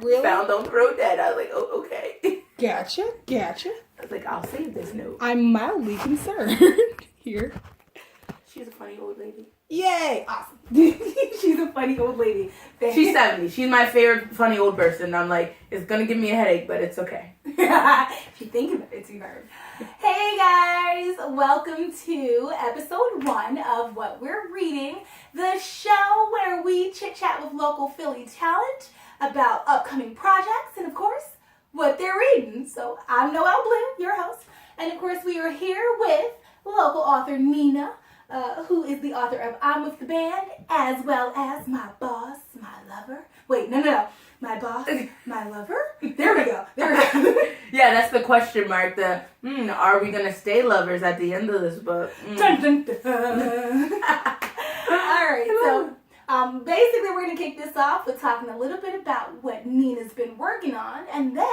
Really? Found on Throw Dead. I was like, oh, okay. Gotcha. I was like, I'll save this note. I'm mildly concerned here. She's a funny old lady. Yay! Awesome. She's a funny old lady. She's 70. She's my favorite funny old person. I'm like, it's gonna give me a headache, but it's okay. She's thinking about it too hard. Hey guys! Welcome to episode 1 of What We're Reading, the show where we chit-chat with local Philly talent about upcoming projects and, of course, what they're reading. So I'm Noelle Blue, your host, and of course we are here with local author Neenia, who is the author of I'm With the Band, as well as My Boss, My Lover. Wait, no. My Boss, My Lover? There we go. Yeah, that's the question mark. Are we going to stay lovers at the end of this book? Dun, dun, dun. All right, so basically we're going to kick this off with talking a little bit about what Nina's been working on, and then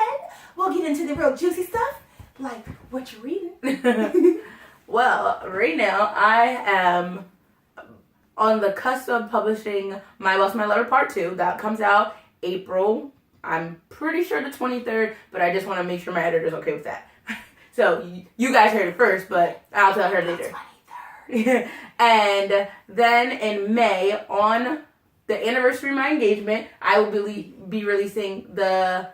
we'll get into the real juicy stuff, like what you're reading. Well, right now I am on the cusp of publishing My Boss, My Lover Part 2. That comes out April. I'm pretty sure the 23rd, but I just want to make sure my editor's okay with that. So you guys heard it first, but I'll tell her later. 23rd. And then in May, on the anniversary of my engagement, I will be releasing the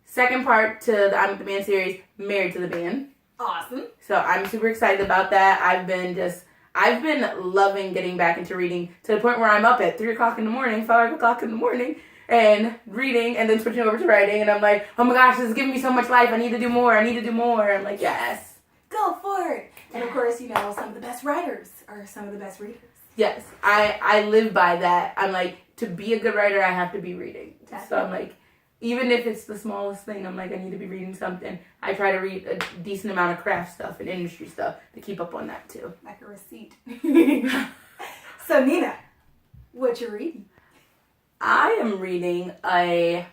second part to the I'm With the Band series, Married to the Band. Awesome. So I'm super excited about that. I've been loving getting back into reading to the point where I'm up at 3 o'clock in the morning, 5 o'clock in the morning, and reading and then switching over to writing. And I'm like, oh my gosh, this is giving me so much life. I need to do more. I'm like, yes. Go for it. And of course, you know, some of the best writers are some of the best readers. Yes. I live by that. I'm like, to be a good writer, I have to be reading. Definitely. So I'm like, even if it's the smallest thing, I'm like, I need to be reading something. I try to read a decent amount of craft stuff and industry stuff to keep up on that too. Like a receipt. So Nina, what you reading? I am reading a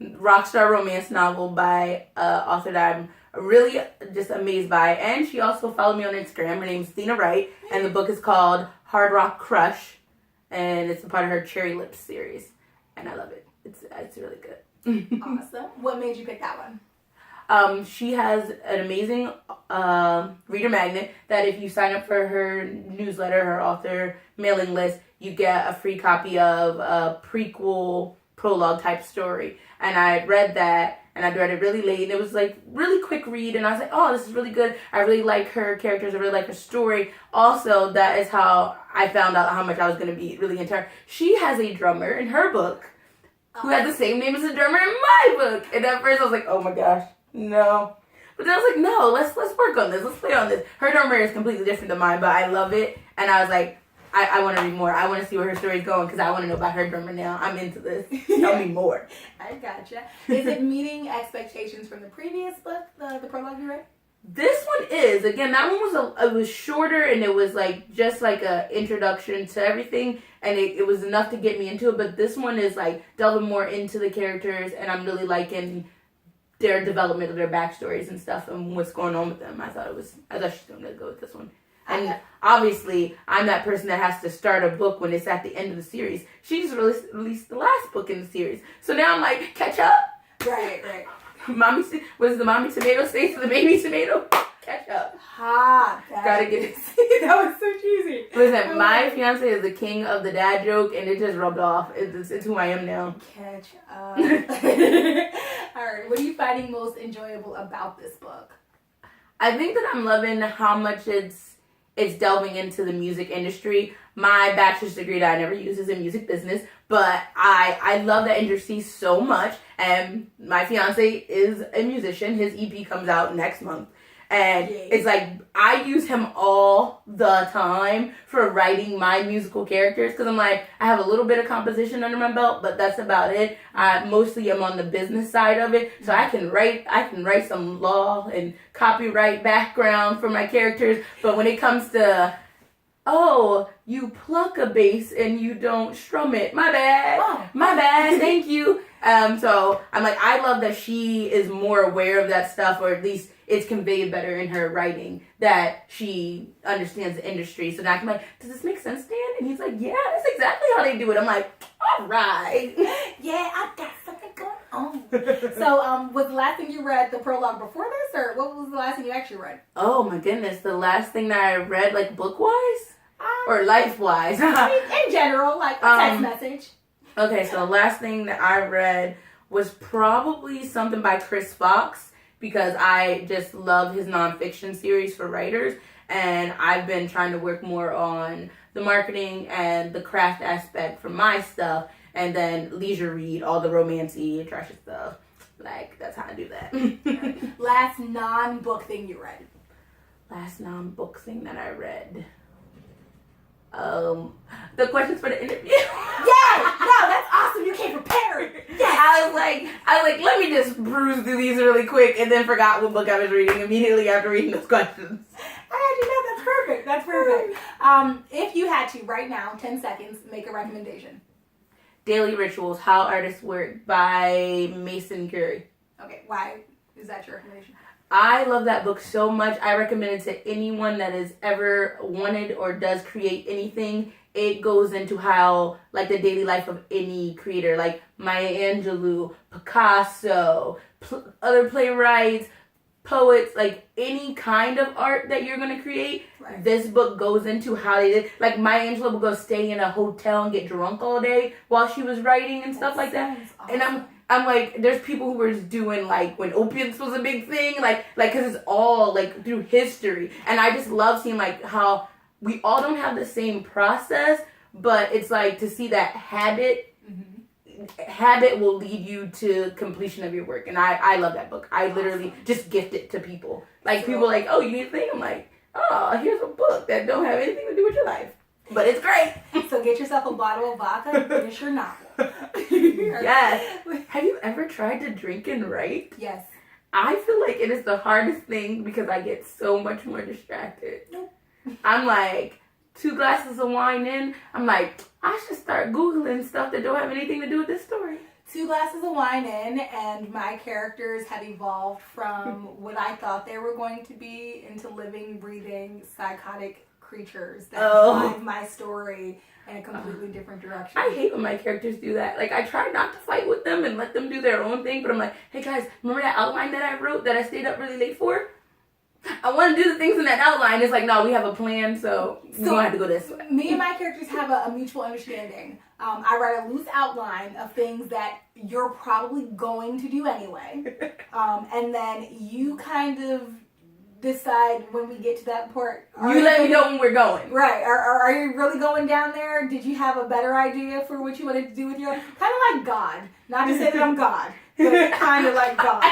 rockstar romance novel by an author that I'm really just amazed by. And she also followed me on Instagram. Her name's Thina Wright. And the book is called Hard Rock Crush. And it's a part of her Cherry Lips series. And I love it. It's really good. Awesome. What made you pick that one? She has an amazing reader magnet that if you sign up for her newsletter, her author mailing list, you get a free copy of a prequel prologue type story. And I read that, and I read it really late, and it was like really quick read, and I was like, oh, this is really good. I really like her characters. I really like her story. Also, that is how I found out how much I was going to be really into her. She has a drummer in her book who had the same name as the drummer in my book. And at first I was like, oh my gosh, no. But then I was like, no, let's work on this. Let's play on this. Her drummer is completely different than mine, but I love it. And I was like, I want to read more. I want to see where her story's going because I want to know about her drummer now. I'm into this. Tell me more. I gotcha. Is it meeting expectations from the previous book, the prologue you read? This one is. Again, that one it was shorter, and it was like just like a introduction to everything, and it was enough to get me into it. But this one is like delving more into the characters, and I'm really liking their development of their backstories and stuff and what's going on with them. I thought she's going to go with this one. And obviously, I'm that person that has to start a book when it's at the end of the series. She just released the last book in the series. So now I'm like, catch up. Right. Was the mommy tomato stays to the baby tomato? Catch up. Gotta get it. That was so cheesy. Listen, my fiance is the king of the dad joke, and it just rubbed off. It's who I am now. Catch up. All right. What are you finding most enjoyable about this book? I think that I'm loving how much it's delving into the music industry. My bachelor's degree that I never used is in music business, but I love that industry so much. And my fiance is a musician. His EP comes out next month. And it's like, I use him all the time for writing my musical characters. Because I'm like, I have a little bit of composition under my belt, but that's about it. Mostly I'm on the business side of it. So I can write some law and copyright background for my characters. But when it comes to, oh, you pluck a bass and you don't strum it. My bad. My bad. Thank you. So I'm like, I love that she is more aware of that stuff, or at least it's conveyed better in her writing that she understands the industry. So now I'm like, does this make sense, Dan? And he's like, yeah, that's exactly how they do it. I'm like, all right. Yeah, I got something going Oh. So, was the last thing you read the prologue before this, or what was the last thing you actually read? Oh my goodness, the last thing that I read, like book-wise? Or life-wise? In general, like a text message. Okay, so the last thing that I read was probably something by Chris Fox, because I just love his nonfiction series for writers, and I've been trying to work more on the marketing and the craft aspect for my stuff, and then leisure read all the romancy and trashy stuff. Like, that's how I do that. Last non-book thing you read. Last non-book thing that I read. The questions for the interview. Yeah! No, that's awesome. You came prepared. Yeah, I was like, let me just breeze through these really quick, and then forgot what book I was reading immediately after reading those questions. I actually know, that's perfect. That's perfect. If you had to, right now, 10 seconds, make a recommendation. Daily Rituals, How Artists Work by Mason Curry. Okay, why is that your recommendation? I love that book so much. I recommend it to anyone that has ever wanted or does create anything. It goes into how, like, the daily life of any creator, like Maya Angelou, Picasso, other playwrights, poets, like any kind of art that you're going to create. Right. This book goes into how they did. Like, Maya Angelou would go stay in a hotel and get drunk all day while she was writing and stuff like that. Awesome. And I'm like, there's people who were just doing, like, when opiates was a big thing, like, because it's all, like, through history. And I just love seeing, like, how we all don't have the same process, but it's, like, to see that habit will lead you to completion of your work. And I love that book. I literally just gift it to people. Like, people are like, oh, you need a thing? I'm like, oh, here's a book that don't have anything to do with your life. But it's great. So get yourself a bottle of vodka and finish your novel. Yes. Have you ever tried to drink and write? Yes. I feel like it is the hardest thing because I get so much more distracted. Nope. I'm like, 2 glasses of wine in, I'm like, I should start Googling stuff that don't have anything to do with this story. 2 glasses of wine in, and my characters have evolved from what I thought they were going to be into living, breathing, psychotic creatures that drive my story in a completely different direction. I hate when my characters do that. Like, I try not to fight with them and let them do their own thing, but I'm like, hey guys, remember that outline that I wrote that I stayed up really late for? I want to do the things in that outline. It's like, no, we have a plan, so we don't have to go this way. Me and my characters have a mutual understanding. I write a loose outline of things that you're probably going to do anyway. And then you kind of decide when we get to that part. You let me know when we're going. Right. Are you really going down there? Did you have a better idea for what you wanted to do with your life? Kind of like God. Not to say that I'm God, but kind of like God,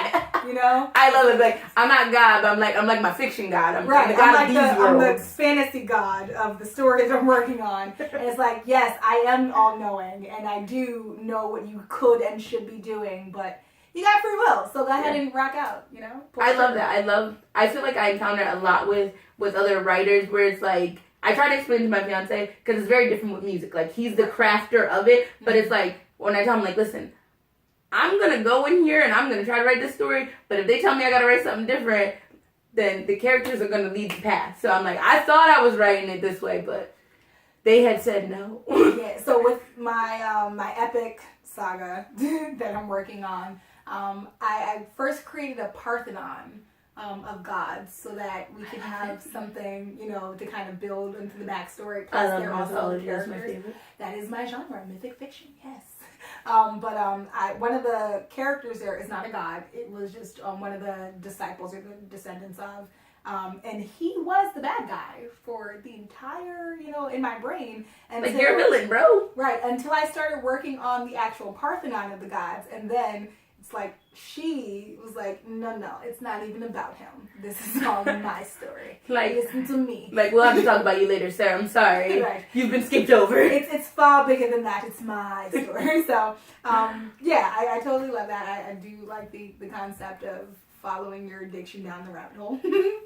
you know? I love it. Like, I'm not God, but I'm like my fiction God. I'm right. the God of these worlds. I'm the fantasy God of the stories I'm working on. And it's like, yes, I am all-knowing, and I do know what you could and should be doing, but you got free will, so go ahead and rock out, you know? I love that. I feel like I encounter a lot with other writers where it's like, I try to explain to my fiance, because it's very different with music. Like, he's the crafter of it, but it's like, when I tell him, like, listen, I'm going to go in here and I'm going to try to write this story, but if they tell me I got to write something different, then the characters are going to lead the path. So I'm like, I thought I was writing it this way, but they had said no. Yeah, so with my my epic saga that I'm working on, I first created a Parthenon of gods so that we could have something, you know, to kind of build into the backstory. Plus, I they're love also mythology. That's my characters. favorite. That is my genre, mythic fiction. Yes. One of the characters there is not a god. It was just one of the disciples or the descendants of. And he was the bad guy for the entire, you know, in my brain. Like, you're a villain, bro. Right, until I started working on the actual Parthenon of the gods. And then it's like, she was like, no, it's not even about him. This is all my story. Like, listen to me. Like, we'll have to talk about you later, Sarah. I'm sorry. Right. You've been skipped over. It's far bigger than that. It's my story. So, yeah, I totally love that. I do like the concept of following your addiction down the rabbit hole.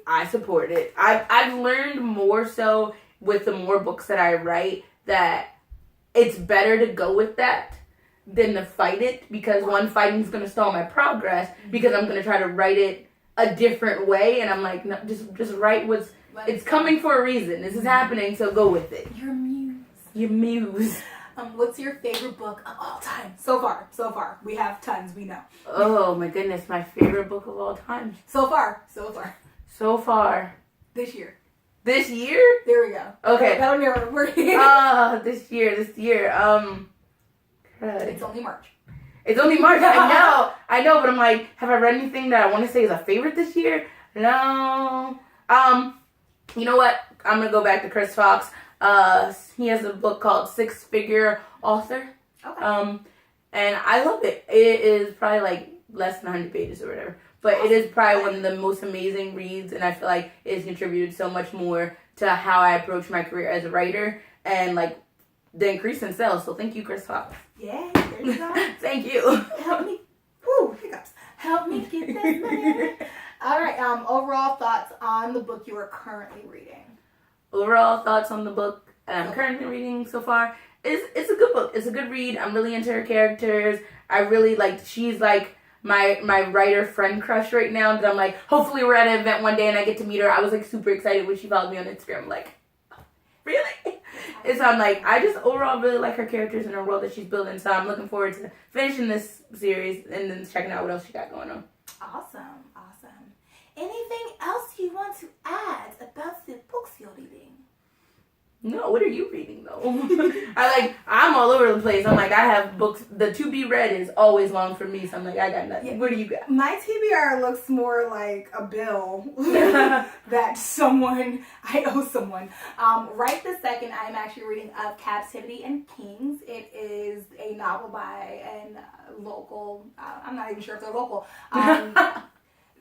I support it. I've learned more so with the more books that I write that it's better to go with that than to fight it, because one, fighting is going to stall my progress because I'm going to try to write it a different way, and I'm like, no, just write what's, it's coming for a reason. This is happening, so go with it. Your muse. Your muse. What's your favorite book of all time? So far. We have tons, we know. Oh my goodness, my favorite book of all time. So far. So far. This year. This year? There we go. Okay. That'll never work. This year. It's only March. It's only March. I know, but I'm like, have I read anything that I want to say is a favorite this year? No. You know what? I'm gonna go back to Chris Fox. He has a book called Six Figure Author. Okay. And I love it. It is probably like less than 100 pages or whatever. But it is probably one of the most amazing reads, and I feel like it has contributed so much more to how I approach my career as a writer and like the increase in sales. So thank you, Chris Fox. Yeah, there you go. Thank you. Help me. Woo, hiccups. Help me get this money. All right. Overall thoughts on the book you are currently reading. Overall thoughts on the book I'm currently reading so far. It's a good book. It's a good read. I'm really into her characters. I really like. She's like my writer friend crush right now. That I'm like, hopefully we're at an event one day and I get to meet her. I was like super excited when she followed me on Instagram. I'm like, oh, really? And so I'm like, I just overall really like her characters and her world that she's building. So I'm looking forward to finishing this series and then checking out what else she got going on. Awesome. Anything else you want to add about the books you're reading? No, what are you reading though? I'm all over the place. I'm like, I have books. The to be read is always long for me. So I'm like, I got nothing. Yeah. What do you got? My TBR looks more like a bill that I owe someone. Right this second, I'm actually reading Of Captivity and Kings. It is a novel by a local, I'm not even sure if they're local.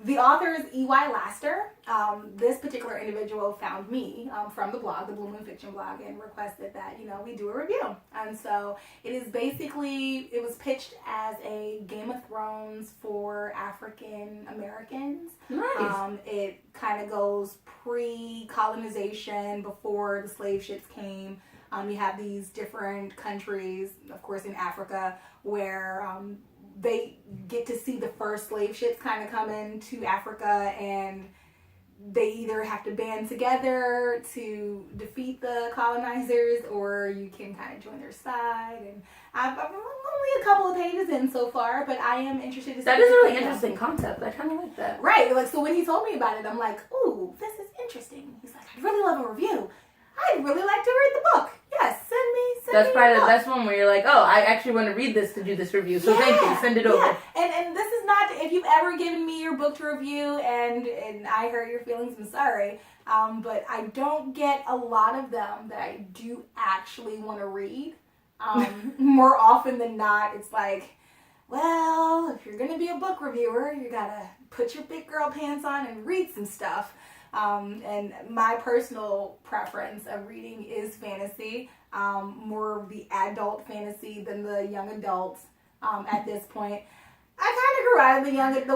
The author is E.Y. Laster. This particular individual found me from the blog, the Blue Moon Fiction blog, and requested that, we do a review. And so it was pitched as a Game of Thrones for African Americans. Nice. It kind of goes pre-colonization, before the slave ships came. You have these different countries, of course, in Africa, where they get to see the first slave ships kind of come into Africa, and they either have to band together to defeat the colonizers, or you can kind of join their side. And I'm only a couple of pages in so far, but I am interested to see. That is a really interesting concept. I kind of like that. Right. Like, so when he told me about it, I'm like, ooh, this is interesting. He's like, I'd really love a review. I'd really like to read the book. Yes, send me. That's probably the best one where you're like, oh, I actually want to read this to do this review. So thank you. Send it over. And this is not, if you've ever given me your book to review and I hurt your feelings, I'm sorry. But I don't get a lot of them that I do actually want to read. More often than not, it's like, well, if you're going to be a book reviewer, you got to put your big girl pants on and read some stuff. And my personal preference of reading is fantasy, more of the adult fantasy than the young adults at this point. I kind of grew out of the YA. The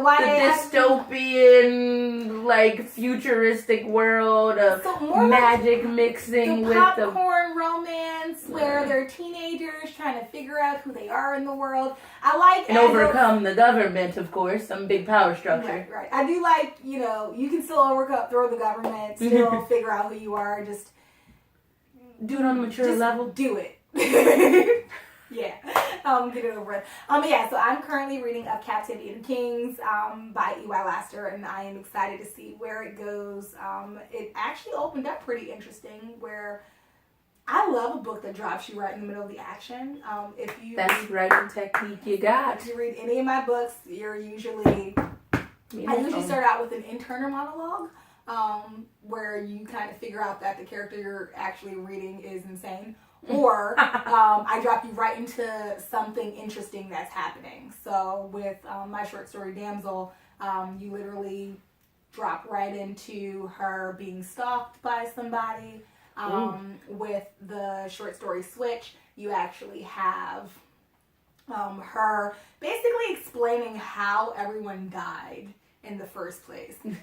dystopian, like, futuristic world of magic mixing with the popcorn romance where they're teenagers trying to figure out who they are in the world. I like and overcome the government, of course, some big power structure. Right. I do like, you can still throw the government, still figure out who you are, just do it on a mature level. Do it. Yeah. Get it over with. So I'm currently reading Of Captivity and Kings by E.Y. Laster, and I am excited to see where it goes. It actually opened up pretty interesting, where I love a book that drops you right in the middle of the action. That's writing technique you got. If you read any of my books, I usually start out with an internal monologue, where you kind of figure out that the character you're actually reading is insane. Or I drop you right into something interesting that's happening. So with my short story Damsel, you literally drop right into her being stalked by somebody. With the short story Switch, you actually have her basically explaining how everyone died in the first place. I'm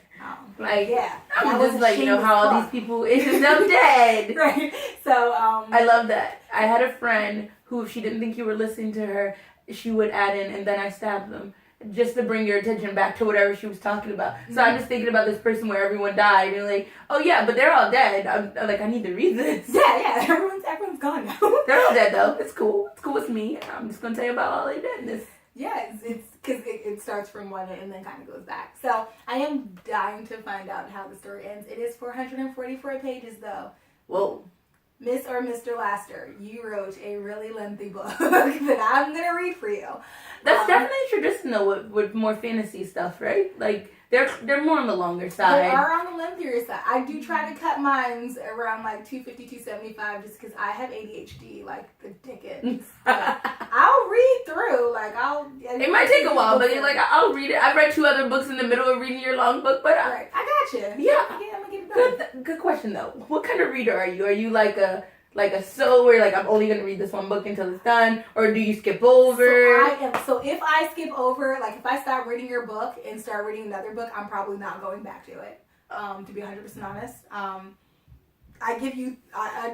just like, how all these people ended up dead. Right. So, I love that. I had a friend who, if she didn't think you were listening to her, she would add in, and then I stabbed them. just to bring your attention back to whatever she was talking about. So I'm just thinking about this person where everyone died, and like, oh yeah, but they're all dead. I'm like, I need to read this. Yeah, everyone's gone now. They're all dead though. It's cool. It's cool with me. I'm just gonna tell you about all their deadness. Yeah, it's because it starts from one and then kind of goes back. So I am dying to find out how the story ends. It is 444 pages though. Whoa. Miss or Mr. Laster, you wrote a really lengthy book that I'm going to read for you. That's definitely traditional with more fantasy stuff, right? Like, they're more on the longer side. They are on the lengthier side. I do try to cut mines around like 250, 275 just because I have ADHD like the dickens. I'll read through. It might take a while, but you're like, I'll read it. I've read 2 other books in the middle of reading your long book, but right. I got you. Yeah. I'm gonna get it done. Good question though. What kind of reader are you? Are you like a soul where like I'm only gonna read this one book until it's done, or do you skip over? So if I skip over, like if I stop reading your book and start reading another book, I'm probably not going back to it. To be 100% honest, I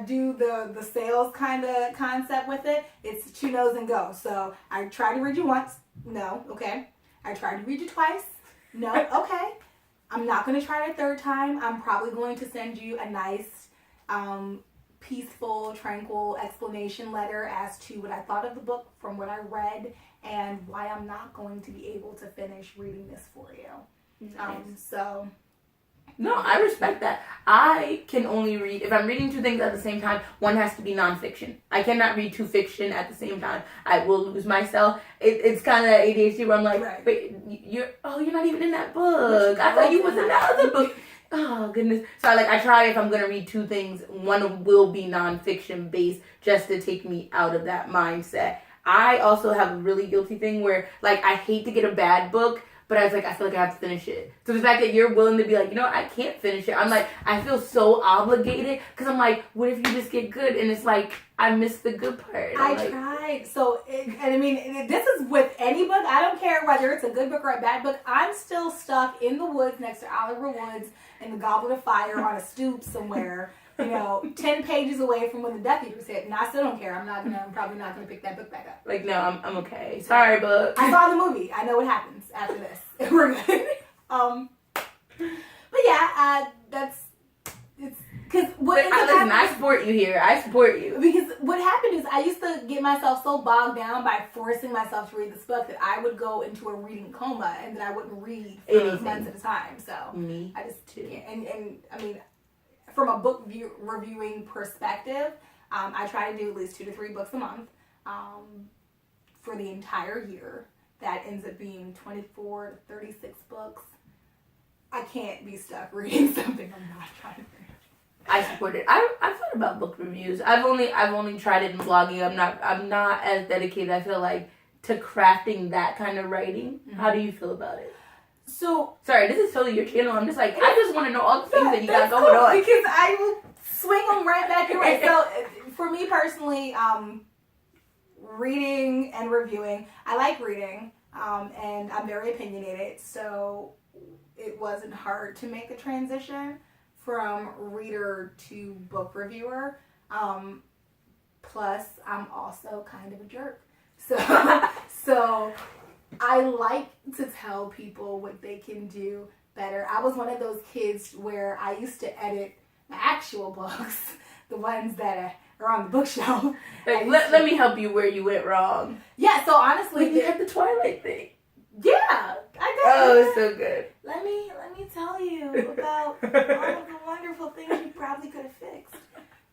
do the sales kind of concept with it. It's 2 no's and go. So I try to read you once, no, okay. I tried to read you twice, no, okay. I'm not going to try it a 3rd time. I'm probably going to send you a nice, peaceful, tranquil explanation letter as to what I thought of the book from what I read and why I'm not going to be able to finish reading this for you. Nice. No, I respect that. I can only read, if I'm reading 2 things at the same time, one has to be nonfiction. I cannot read 2 fiction at the same time. I will lose myself. It's kind of that ADHD where I'm like, right. Wait, you're not even in that book. I thought you was in that other book. Oh, goodness. So I try, if I'm going to read 2 things, one will be nonfiction based just to take me out of that mindset. I also have a really guilty thing where, I hate to get a bad book, but I feel like I have to finish it. So the fact that you're willing to be like, I can't finish it. I'm like, I feel so obligated because I'm like, what if you just get good? And it's like, I missed the good part. I tried. So, this is with any book. I don't care whether it's a good book or a bad book. I'm still stuck in the woods next to Oliver Woods in the Goblet of Fire on a stoop somewhere, 10 pages away from when the Death Eaters hit. And I still don't care. I'm probably not going to pick that book back up. No, I'm okay. Sorry, book. I saw the movie. I know what happens after this. We're good. But yeah, it's because listen, I support you here. I support you. Because what happened is I used to get myself so bogged down by forcing myself to read this book that I would go into a reading coma and that I wouldn't read for months at a time. So me I just too. And from a book reviewing perspective, I try to do at least 2 to 3 books a month for the entire year. That ends up being 24 to 36 books. I can't be stuck reading something I'm not trying to read. I support it. I've thought about book reviews. I've only tried it in blogging. I'm not as dedicated, I feel like, to crafting that kind of writing. Mm-hmm. How do you feel about it? So sorry, this is totally your channel. I'm just I just want to know all the things that you got going on. Because I will swing them right back your way. So for me personally, reading and reviewing, I like reading, and I'm very opinionated. So it wasn't hard to make the transition from reader to book reviewer. Plus, I'm also kind of a jerk. So I like to tell people what they can do better. I was one of those kids where I used to edit the actual books, the ones that are on the bookshelf. Let me help you where you went wrong. Yeah, so honestly... you had the Twilight thing. Yeah, I got Oh, it's so good. Let me tell you about all of the wonderful things you probably could have fixed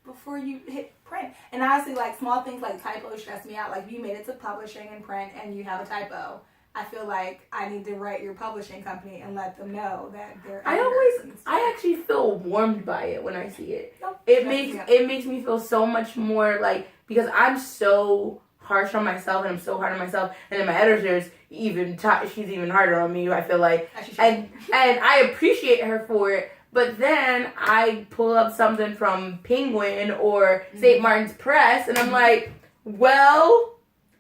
before you hit print. And honestly, small things like typos stress me out. If you made it to publishing and print and you have a typo, I feel like I need to write your publishing company and let them know that they're... I actually feel warmed by it when I see it. It makes me feel so much more because I'm so harsh on myself and I'm so hard on myself, and then my editor's she's even harder on me, I feel like, and I appreciate her for it, but then I pull up something from Penguin or St. Martin's Press and I'm like, well,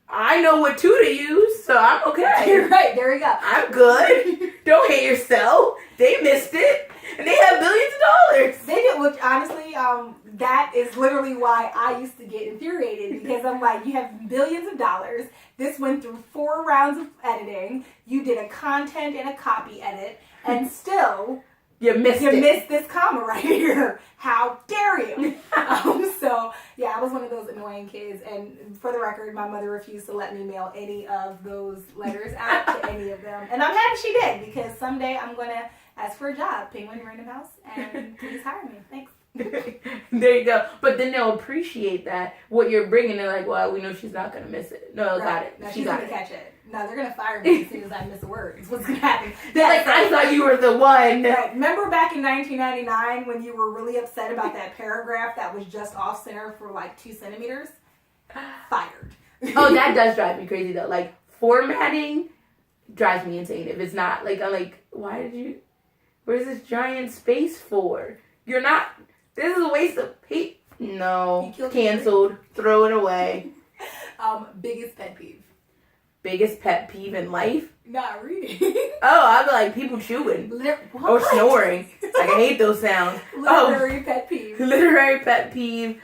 I know what to use, so I'm okay. You're right, there we go. I'm good. Don't hate yourself. They missed it. And they have billions of dollars. They did, which honestly, that is literally why I used to get infuriated, because I'm like, you have billions of dollars. This went through 4 rounds of editing. You did a content and a copy edit, and still you missed this comma right here. How dare you? So yeah, I was one of those annoying kids, and for the record, my mother refused to let me mail any of those letters out to any of them, and I'm happy she did, because someday I'm gonna ask for a job, Penguin Random House, and please hire me. Thanks. There you go. But then they'll appreciate that what you're bringing. They're like, well, we know she's not gonna miss it. No, got it. No, she's gonna catch it. No, they're gonna fire me as soon as I miss a word. That's what's gonna happen. They're like, I thought you were the one. Right. Remember back in 1999 when you were really upset about that paragraph that was just off center for like 2 centimeters? Fired. Oh, that does drive me crazy though. Like, formatting drives me insane. If it's not, like, I'm like, where's this giant space for? You're not, this is a waste of paper. No, canceled. Throw it away. Biggest pet peeve. Biggest pet peeve in life? Not reading. Oh, I'd be like people chewing or snoring. Like, I hate those sounds. Literary pet peeve. Literary pet peeve.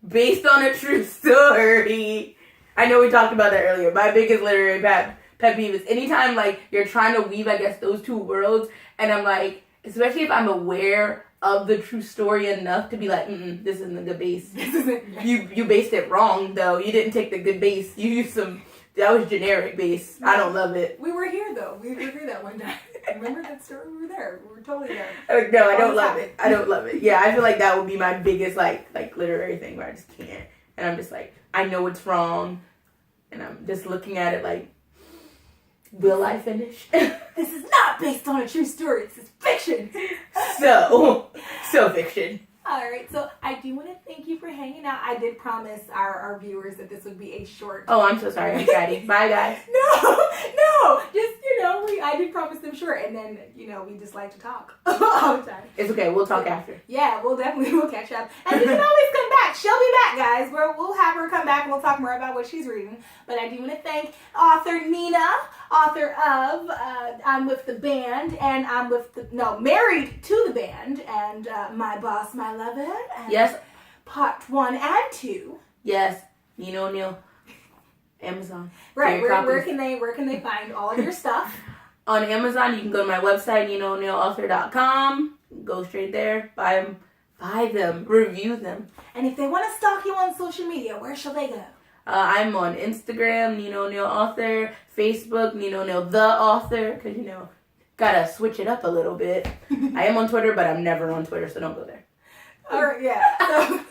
Based on a true story. I know we talked about that earlier. My biggest literary pet peeve is anytime, like, you're trying to weave, I guess, those two worlds, and I'm like, especially if I'm aware of the true story enough to be like, this isn't a good base. This isn't. You based it wrong, though. You didn't take the good base. You used that was generic base. I don't love it. We were here, though. We were here that one time. Remember that story? We were there. We were totally there. No, I don't love it. I don't love it. Yeah, I feel like that would be my biggest, like literary thing where I just can't. And I'm just like, I know it's wrong. And I'm just looking at it like, will I finish? This is not based on a true story. This is fiction. So fiction. All right, so I do want to thank you for hanging out. I did promise our viewers that this would be a short. Oh, I'm so sorry. I'm chatty. Bye, guys. No, just, I did promise them short, and then, we just like to talk all the time. It's okay. We'll talk after. Yeah, we'll catch up. And you can always come back. She'll be back, guys. We'll have her come back, and we'll talk more about what she's reading. But I do want to thank author Neenia, author of I'm with the band, and married to the band, and My Boss, My Lover. And yes. Part 1 and 2. Yes. Oneal. Amazon. Right. Where can they find all of your stuff? On Amazon, you can go to my website, NeenaOnealAuthor.com. Go straight there. Buy them. Review them. And if they want to stalk you on social media, where shall they go? I'm on Instagram, Neenia Oneal Author. Facebook, Neenia Oneal The Author. Because, gotta switch it up a little bit. I am on Twitter, but I'm never on Twitter, so don't go there. All right, yeah. So,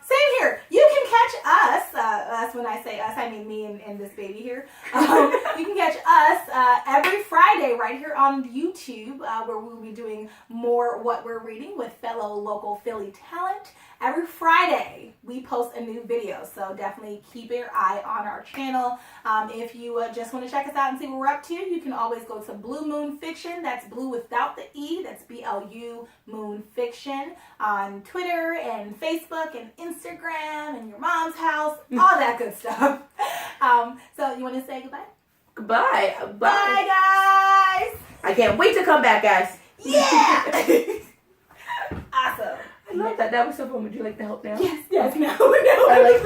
same here. You can catch us when I say us, I mean me and this baby here. You can catch us every Friday right here on YouTube, where we'll be doing more What We're Reading with fellow local Philly talent. Every Friday, we post a new video, so definitely keep your eye on our channel. If you just want to check us out and see what we're up to, you can always go to Blue Moon Fiction. That's blue without the E. That's BLU Moon Fiction on Twitter and Facebook and Instagram and your mom's house, all that good stuff. So you want to say goodbye? Goodbye. Bye, guys. I can't wait to come back, guys. Yeah. Awesome. I love that. That was so fun. Would you like to help now? Yes. No. I like